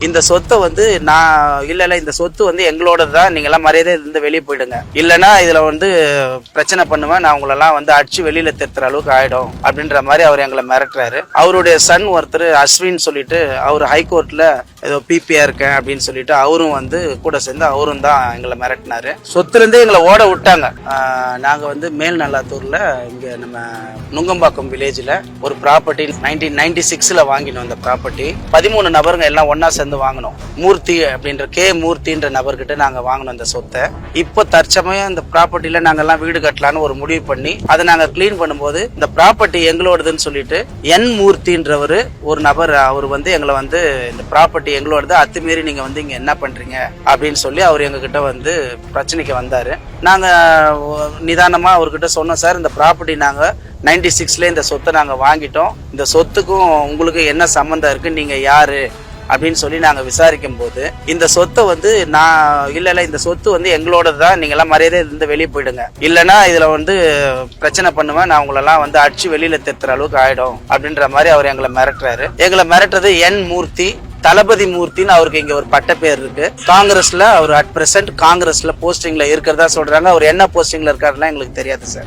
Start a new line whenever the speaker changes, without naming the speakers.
இந்த சொத்தை வந்து நான் இல்ல இந்த சொத்து வந்து எங்களோடது தான், நீங்க எல்லாம் மரியாதை இருந்து வெளியே போயிடுங்க, இல்லைன்னா இதுல வந்து பிரச்சனை பண்ணுவேன், நான் உங்களெல்லாம் வந்து அடிச்சு வெளியில திருத்துற அளவுக்கு ஆயிடும் அப்படின்ற மாதிரி அவர் எங்களை மிரட்டுறாரு. அவருடைய சன் ஒருத்தர் அஸ்வின் சொல்லிட்டு அவர் ஹைகோர்ட்ல ஏதோ பிபியா இருக்கேன் அப்படின்னு சொல்லிட்டு அவரும் வந்து கூட சேர்ந்து அவரும் தான் எங்களை மிரட்டினாரு. சொத்துல இருந்தே எங்களை ஓட விட்டாங்க. நாங்க வந்து மேல் நல்லாத்தூர்ல இங்க நம்ம நுங்கம்பாக்கம் வில்லேஜ்ல ஒரு ப்ராப்பர்ட்டி 1996ல வாங்கினோம். அந்த ப்ராப்பர்ட்டி 13 நபருங்க எல்லாம் ஒன்னா சேர்ந்து வாங்கினோம். மூர்த்தி அப்படின்ற மூர்த்தின்ற நபர்கிட்ட நாங்க வாங்கினோம் அந்த சொத்தை. இப்போ தற்சமயம் இந்த ப்ராப்பர்ட்டில நாங்க எல்லாம் வீடு கட்டலான்னு ஒரு முடிவு பண்ணி அதை நாங்க கிளீன் பண்ணும்போது இந்த ப்ராப்பர்ட்டி எங்களோடதுன்னு சொல்லிட்டு மூர்த்தின்றவர் ஒரு நபர், அவர் வந்து எங்களை வந்து இந்த ப்ராப்பர்ட்டி எங்களோடது, அத்துமீறி நீங்க வந்து இங்க என்ன பண்றீங்க அப்படின்னு சொல்லி அவர் எங்க கிட்ட வந்து பிரச்சனைக்கு வந்தாரு. நாங்க நிதானமா அவர்கிட்ட சொன்னோம், சார் இந்த ப்ராப்பர்ட்டி நாங்க 96ல இந்த சொத்தை நாங்க வாங்கிட்டோம், இந்த சொத்துக்கும் உங்களுக்கு என்ன சம்பந்தம் இருக்கு, நீங்க யாரு அப்படின்னு சொல்லி நாங்க விசாரிக்கும் போது இந்த சொத்தை வந்து நான் இல்ல இந்த சொத்து வந்து எங்களோடது தான், நீங்க எல்லாம் மரியாதை இருந்து வெளியே போயிடுங்க, இல்லைன்னா இதுல வந்து பிரச்சனை பண்ணுவேன், நான் உங்களெல்லாம் வந்து அடிச்சு வெளியில திருத்துற அளவுக்கு ஆயிடும் அப்படின்ற மாதிரி அவர் எங்களை மிரட்டுறாரு. எங்களை மிரட்டுறது மூர்த்தி, தளபதி மூர்த்தின்னு அவருக்கு இங்க ஒரு பட்ட பேர் இருக்கு. காங்கிரஸ்ல அவர் அட் பிரசன்ட் காங்கிரஸ்ல போஸ்டிங்ல இருக்கிறதா சொல்றாங்க. அவர் என்ன போஸ்டிங்ல இருக்காருலாம் எங்களுக்கு தெரியாது சார்.